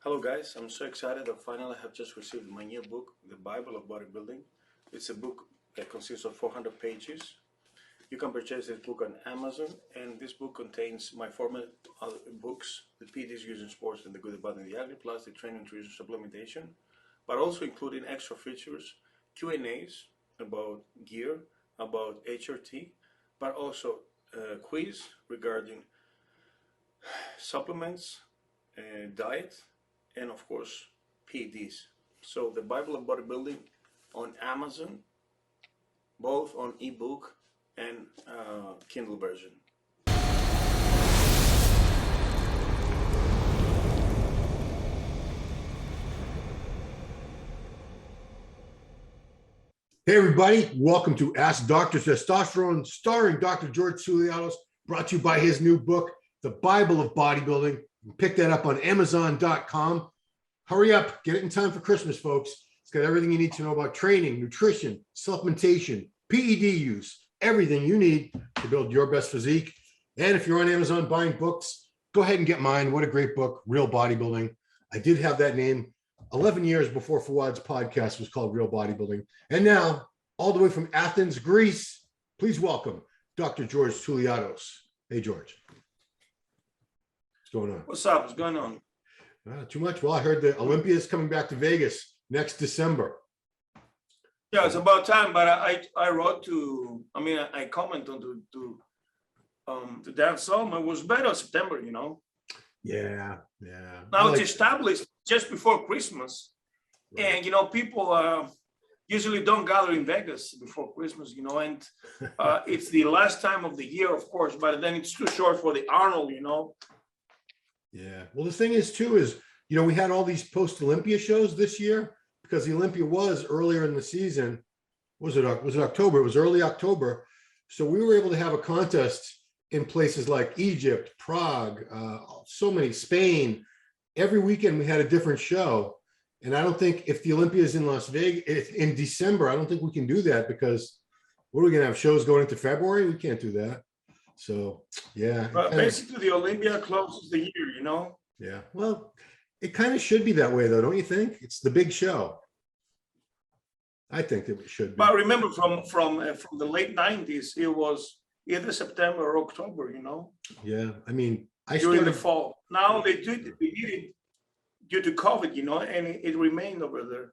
Hello guys, I'm so excited that finally I have just received my new book, The Bible of Bodybuilding. It's a book that consists of 400 pages. You can purchase this book on Amazon, and this book contains my former books, The PDs Used in Sports and The Good, the Bad, and the Ugly, plus the Training, Nutrition, Supplementation, but also including extra features, Q&As about gear, about HRT, but also a quiz regarding supplements, diet, and of course PEDs. So the Bible of Bodybuilding on Amazon, both on ebook and Kindle version. Hey everybody, welcome to Ask Dr. Testosterone, starring Dr. George Touliatos, brought to you by his new book, The Bible of Bodybuilding. Pick that up on Amazon.com. Hurry up, get it in time for Christmas, folks. It's got everything you need to know about training, nutrition, supplementation, PED use, everything you need to build your best physique. And if you're on Amazon buying books, go ahead and get mine. What a great book, Real Bodybuilding. I did have that name 11 years before Fawwad's podcast was called Real Bodybuilding. And now, all the way from Athens, Greece, please welcome Dr. George Touliatos. Hey, George. What's going on? What's up? What's going on? Too much. Well, I heard the Olympia is coming back to Vegas next December. Yeah, it's about time. But I wrote to, I commented to Dan Solomon. It was better September, you know. Yeah. Now it's established just before Christmas, right. And people usually don't gather in Vegas before Christmas, and it's the last time of the year, of course. But then it's too short for the Arnold, Yeah. Well, the thing is, too, is, we had all these post-Olympia shows this year because the Olympia was earlier in the season. Was it October? It was early October. So we were able to have a contest in places like Egypt, Prague, so many, Spain. Every weekend we had a different show. And I don't think if the Olympia is in Las Vegas in December, I don't think we can do that because what are we going to have shows going into February? We can't do that. So, yeah. But basically, the Olympia closes the year, Yeah. Well, it kind of should be that way, though, don't you think? It's the big show. I think that it should be. But remember, from the late 90s, it was either September or October, Yeah. During the fall. Now they did it due to COVID, and it remained over there.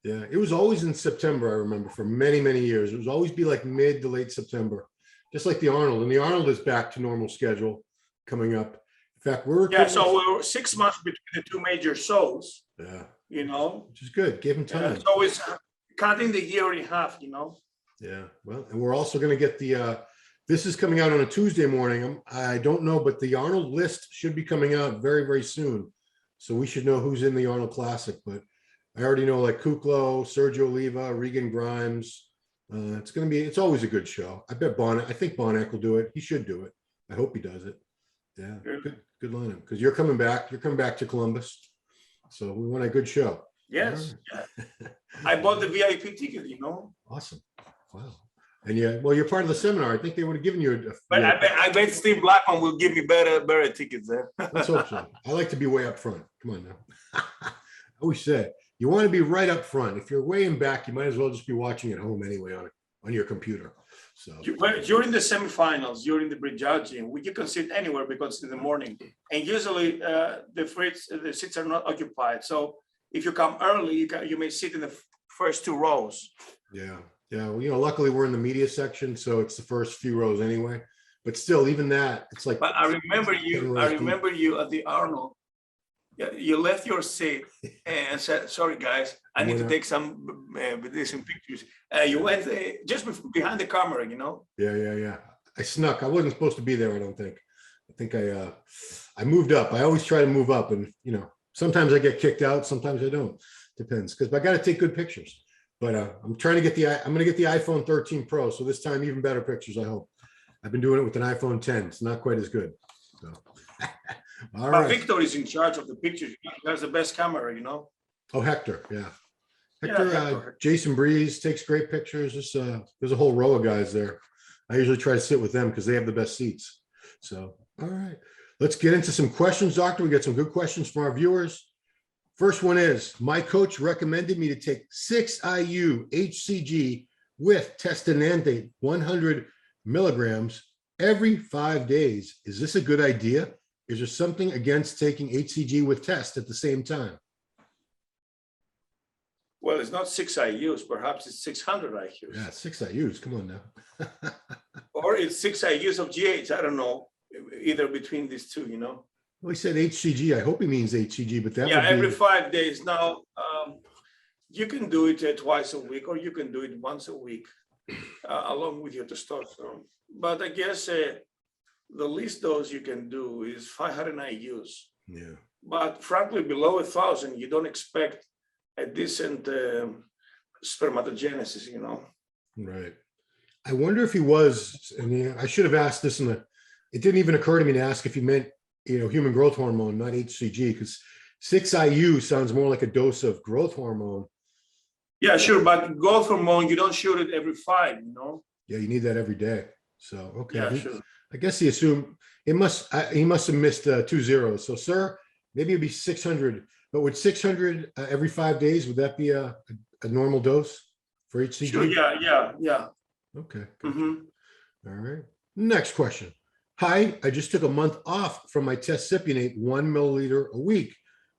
Yeah. It was always in September, I remember, for many, many years. It was always be like mid to late September. Just like the Arnold, and the Arnold is back to normal schedule coming up. In fact, so we're 6 months between the two major shows. Yeah, which is good. Give them time. It's always cutting the year in half. Yeah, well, and we're also going to get the. This is coming out on a Tuesday morning. I don't know, but the Arnold list should be coming out very, very soon. So we should know who's in the Arnold Classic. But I already know like Kuklo, Sergio Oliva, Regan Grimes. It's always a good show. I think Bonac will do it. He should do it. I hope he does it. Yeah, good lineup. Because you're coming back to Columbus. So we want a good show. Yes. Right. Yeah. I bought the VIP ticket, Awesome. Wow. And you're part of the seminar. I think they would have given you But I bet Steve Blackman will give me better tickets there. Let's hope so. I like to be way up front. Come on now. I always say, you want to be right up front. If you're way in back, you might as well just be watching at home anyway on your computer. So during the semifinals, during the prejudging, you can sit anywhere because it's in the morning, and usually the seats are not occupied. So if you come early, you may sit in the first two rows. Yeah. Well, luckily we're in the media section, so it's the first few rows anyway. But still, even that, it's like. But I remember you at the Arnold. Yeah, you left your seat and said, "Sorry, guys, I need to take some pictures." You went just behind the camera, Yeah. I snuck. I wasn't supposed to be there. I don't think. I think I moved up. I always try to move up, and sometimes I get kicked out. Sometimes I don't. Depends, because I got to take good pictures. But I'm trying to I'm going to get the iPhone 13 Pro, so this time even better pictures. I hope. I've been doing it with an iPhone 10. It's not quite as good. So. All right. Victor is in charge of the pictures. He has the best camera, Oh, Hector, yeah. Hector. Jason Breeze takes great pictures. There's a whole row of guys there. I usually try to sit with them because they have the best seats. So, all right. Let's get into some questions, Doctor. We got some good questions from our viewers. First one is, my coach recommended me to take 6 IU HCG with testosterone 100 milligrams every 5 days. Is this a good idea? Is there something against taking HCG with test at the same time? Well, it's not 6 IUs, perhaps it's 600 IUs. Yeah, 6 IUs, come on now. Or it's 6 IUs of GH, I don't know, either between these two, you know. Well, he said HCG. I hope he means HCG, but that yeah, would be... every 5 days. Now, you can do it twice a week, or you can do it once a week, along with your testosterone. But I guess the least dose you can do is 500 IUs. Yeah. But frankly, below 1,000, you don't expect a decent spermatogenesis, you know. Right. I wonder if he was, and I should have asked this it didn't even occur to me to ask if he meant, human growth hormone, not HCG, because 6 IU sounds more like a dose of growth hormone. Yeah, sure. But growth hormone, you don't shoot it every 5, you know. Yeah, you need that every day. So, okay. Yeah, sure. I guess he assumed he must have missed 2 zeros. So, sir, maybe it'd be 600, but would 600 every 5 days, would that be a normal dose for HCG? Sure, yeah. Okay. Mm-hmm. All right. Next question. Hi, I just took a month off from my testosterone 1 milliliter a week.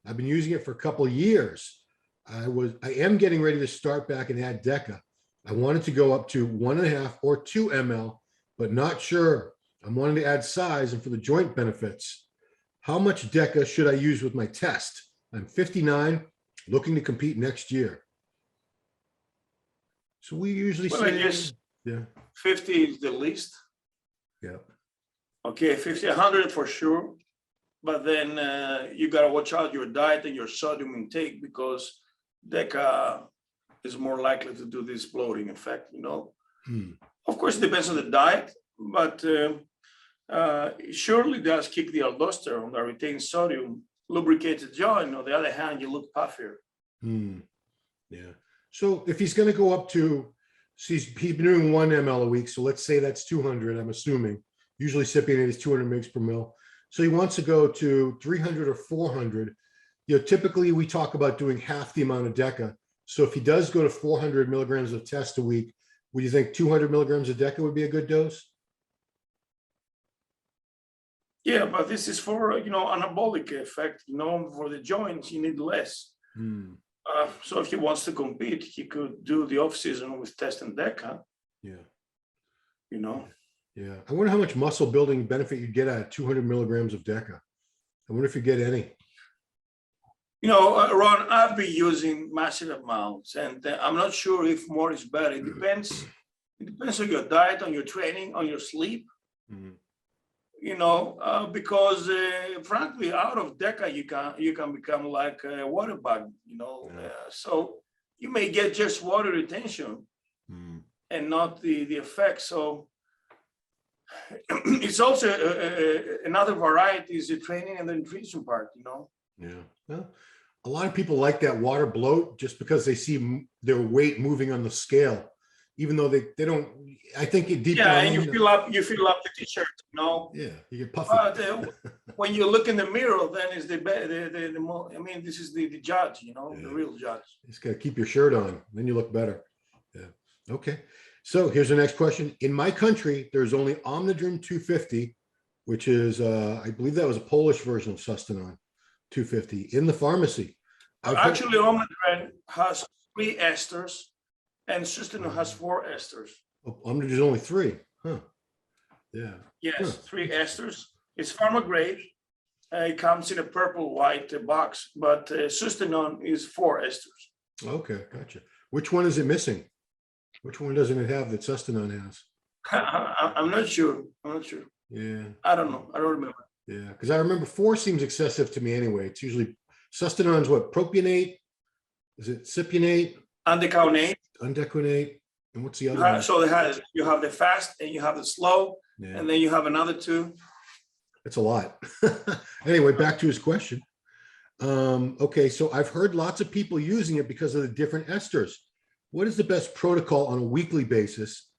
I've been using it for a couple of years. I am getting ready to start back and add Deca. I wanted to go up to 1.5 or 2 ml, but not sure. I'm wanting to add size and for the joint benefits. How much Deca should I use with my test? I'm 59, looking to compete next year. So we usually say, I guess 50 is the least. Yeah. Okay, 50, 100 for sure. But then you got to watch out your diet and your sodium intake, because Deca is more likely to do this bloating effect, you know. Of course, it depends on the diet, but surely does kick the aldosterone that retains sodium, lubricates the joint. On the other hand, you look puffier. Yeah. So if he's going to go up to, he's been doing 1 ml a week, so let's say that's 200, I'm assuming. Usually cypionate is 200 mg per mil. So he wants to go to 300 or 400. Typically we talk about doing half the amount of Deca. So if he does go to 400 milligrams of test a week, would you think 200 milligrams of Deca would be a good dose? Yeah, but this is for, anabolic effect, for the joints, you need less. So if he wants to compete, he could do the off season with test and Deca. Yeah. Yeah. I wonder how much muscle building benefit you'd get out of 200 milligrams of Deca. I wonder if you get any. Ron, I've been using massive amounts, and I'm not sure if more is better. It depends. It depends on your diet, on your training, on your sleep. Because frankly, out of Deca, you can become like a water bug. So you may get just water retention and not the effect. So it's also another variety is the training and the nutrition part. Yeah. Well, a lot of people like that water bloat just because they see their weight moving on the scale, even though they don't. I think it deep down. And you fill up the t-shirt. Yeah, you get puffy. But when you look in the mirror, then it's the more. I mean, this is the judge. The real judge. You just got to keep your shirt on, then you look better. Yeah. Okay. So here's the next question. In my country, there's only Omnidron 250, which is, I believe that was a Polish version of sustanon 250 in the pharmacy. Actually, Omnidron has 3 esters, and sustanon has 4 esters. Oh, Omnidron is only 3. Huh. Yeah. Yes, 3 esters. It's pharma grade. It comes in a purple-white box, but sustanon is 4 esters. Okay, gotcha. Which one is it missing? Which one doesn't it have that sustanon has? I'm not sure. Yeah. I don't know. I don't remember. Yeah, because I remember 4 seems excessive to me anyway. It's usually sustanon's what? Propionate? Is it cypionate? Undecaonate. Undecaonate. And what's the other one? So you have the fast and you have the slow, and then you have another 2. That's a lot. Anyway, back to his question. Okay, so I've heard lots of people using it because of the different esters. What is the best protocol on a weekly basis?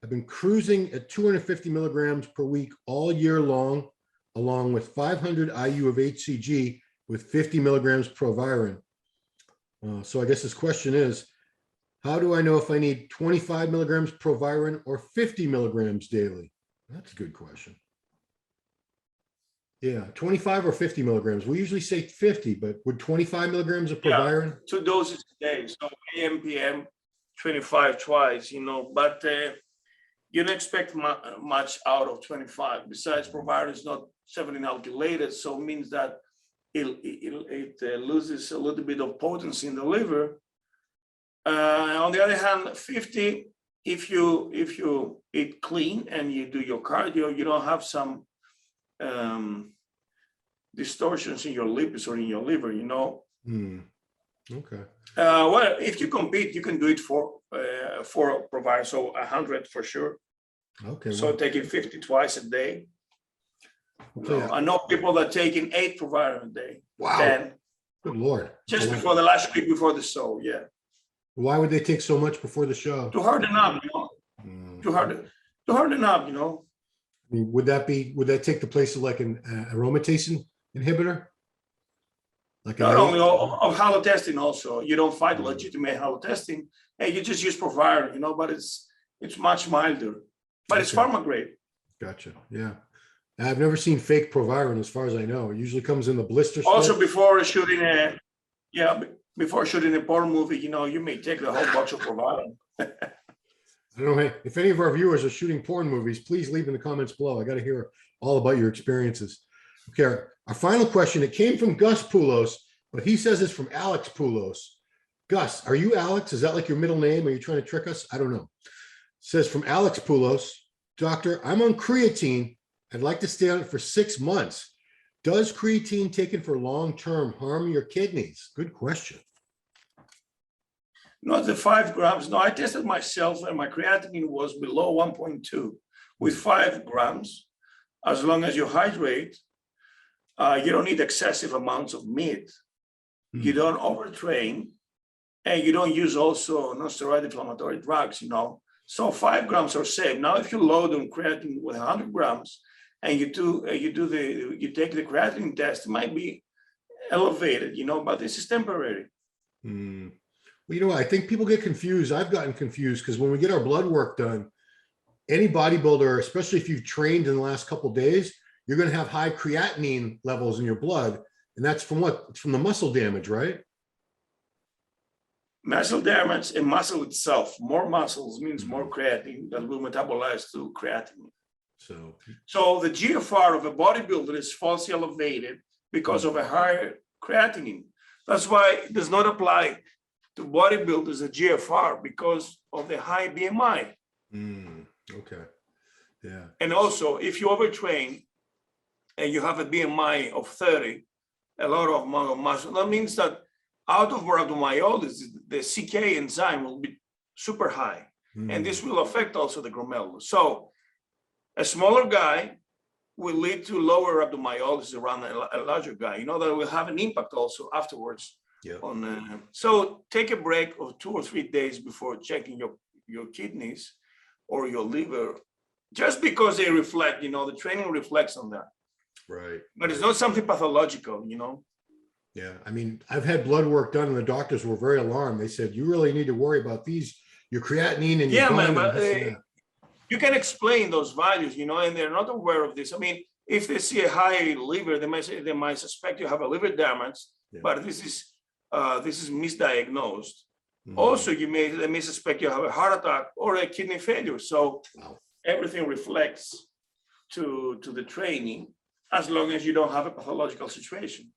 I've been cruising at 250 milligrams per week all year long, along with 500 IU of HCG with 50 milligrams Proviron. So I guess this question is, how do I know if I need 25 milligrams Proviron or 50 milligrams daily? That's a good question. Yeah, 25 or 50 milligrams. We usually say 50, but would 25 milligrams of Proviron? 2 doses a day. So AM, PM, 25 twice, but you don't expect much out of 25. Besides, Proviron is not 17 alkylated, so it means that it loses a little bit of potency in the liver. On the other hand, 50, if you eat clean and you do your cardio, you don't have some distortions in your lipids or in your liver, Okay. Well, if you compete, you can do it for Proviron, so 100 for sure. Okay. So taking 50 twice a day. Okay. I know people that taking 8 Proviron a day. Wow. 10. Good Lord. Just before the last week before the show, yeah. Why would they take so much before the show? To harden up, To harden up, I mean, would that take the place of like an aromatase inhibitor? Like not only of halotestin also. You don't fight legitimate halotestin, and you just use Proviron, but it's much milder. But it's pharma grade. Gotcha. Yeah. I've never seen fake Proviron as far as I know. It usually comes in the blister. Also, before shooting a porn movie, you may take the whole box of Proviron. I don't know if any of our viewers are shooting porn movies, please leave in the comments below. I got to hear all about your experiences. Okay, our final question, it came from Gus Poulos, but he says it's from Alex Poulos. Gus, are you Alex? Is that like your middle name? Are you trying to trick us? I don't know. It says from Alex Poulos, Doctor, I'm on creatine. I'd like to stay on it for 6 months. Does creatine taken for long-term harm your kidneys? Good question. Not the 5 grams. No, I tested myself and my creatinine was below 1.2 with 5 grams. As long as you hydrate, you don't need excessive amounts of meat. You don't overtrain, and you don't use also non-steroid inflammatory drugs, So 5 grams are safe. Now, if you load on creatinine with 100 grams and you take the creatinine test, it might be elevated, but this is temporary. Well, I think people get confused. I've gotten confused because when we get our blood work done, any bodybuilder, especially if you've trained in the last couple of days, you're going to have high creatinine levels in your blood. And that's from what? It's from the muscle damage, right? Muscle damage and muscle itself. More muscles means more creatinine that will metabolize to creatinine. So the GFR of a bodybuilder is falsely elevated because of a higher creatinine. That's why it does not apply to bodybuilders a GFR because of the high BMI. Okay. Yeah. And also, if you overtrain and you have a BMI of 30, a lot of muscle, that means that out of rhabdomyolysis, the CK enzyme will be super high. And this will affect also the glomerulus. So a smaller guy will lead to lower rhabdomyolysis around a larger guy. That will have an impact also afterwards. Yeah. So take a break of 2 or 3 days before checking your kidneys or your liver, just because they reflect, the training reflects on that. Right. But it's not something pathological, Yeah. I mean, I've had blood work done and the doctors were very alarmed. They said, you really need to worry about your creatinine and your you can explain those values, and they're not aware of this. I mean, if they see a high liver, they might suspect you have a liver damage, but this is misdiagnosed. Also, they may suspect you have a heart attack or a kidney failure. So everything reflects to the training, as long as you don't have a pathological situation.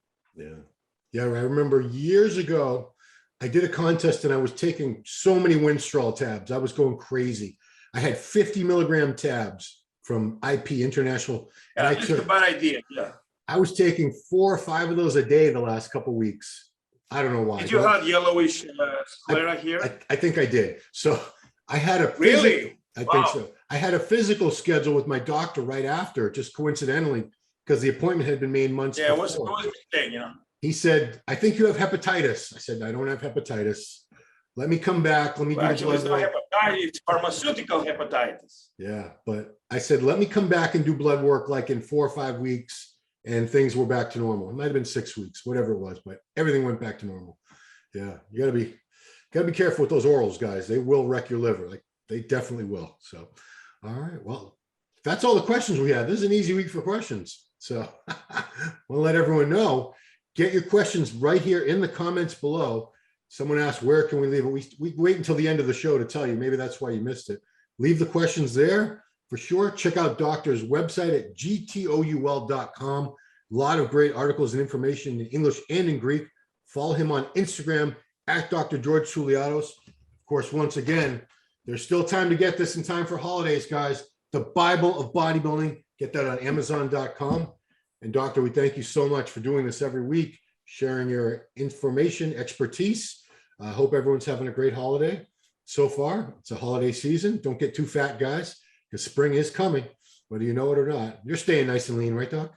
Yeah, I remember years ago, I did a contest and I was taking so many Winstrol tabs. I was going crazy. I had 50 milligram tabs from IP International. And I took a bad idea. Yeah. I was taking 4 or 5 of those a day the last couple of weeks. I don't know why. Did you have yellowish sclera here? I think I did. So I had a really. I think so. I had a physical schedule with my doctor right after, just coincidentally, because the appointment had been made months before. It was a mistake, He said, I think you have hepatitis. I said, I don't have hepatitis. Let me come back. Let me do actually, it's not hepatitis, it's pharmaceutical hepatitis. Yeah, but I said, let me come back and do blood work like in 4 or 5 weeks. and things were back to normal. It might have been 6 weeks, whatever it was, but everything went back to normal. Yeah, you gotta be careful with those orals, guys. They will wreck your liver. Like, they definitely will. So, all right, well, that's all the questions we had. This is an easy week for questions. So we'll let everyone know. Get your questions right here in the comments below. Someone asked, where can we leave it? We wait until the end of the show to tell you. Maybe that's why you missed it. Leave the questions there for sure. Check out Doctor's website at gtoul.com. A lot of great articles and information in English and in Greek. Follow him on Instagram at Dr. George Touliatos. Of course, once again, there's still time to get this in time for holidays, guys. The Bible of Bodybuilding. Get that on Amazon.com. And Doctor, we thank you so much for doing this every week, sharing your information, expertise. I hope everyone's having a great holiday so far. It's a holiday season. Don't get too fat, guys, because spring is coming, whether you know it or not. You're staying nice and lean, right, Doc?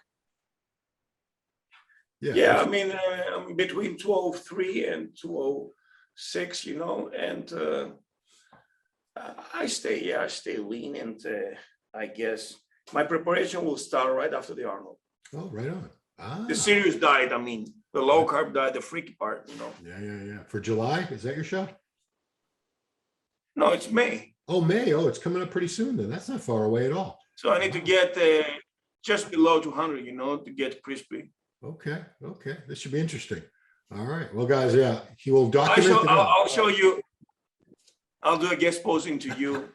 Yeah, I mean, I'm between 203 and 206, you know, and I stay lean, and I guess my preparation will start right after the Arnold. Oh, right on. The serious diet, I mean, the low carb diet, the freaky part, you know. Yeah. For July, is that your shot? No, it's May. Oh, May. Oh, it's coming up pretty soon then. That's not far away at all. So I need to get just below 200, you know, to get crispy. Okay. This should be interesting. All right. Well, guys, yeah, he will document it. I'll show you. I'll do a guest posing to you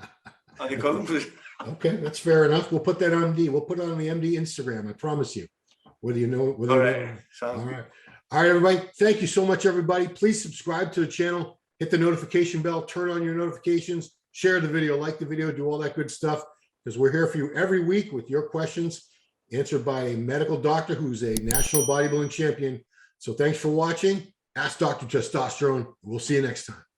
on the column. Okay, that's fair enough. We'll put that on we'll put it on the MD Instagram. I promise you. Whether you know, all right. Sounds good. All right, everybody. Thank you so much, everybody. Please subscribe to the channel, hit the notification bell, turn on your notifications, share the video, like the video, do all that good stuff, because we're here for you every week with your questions answered by a medical doctor who's a national bodybuilding champion. So thanks for watching. Ask Dr. Testosterone. We'll see you next time.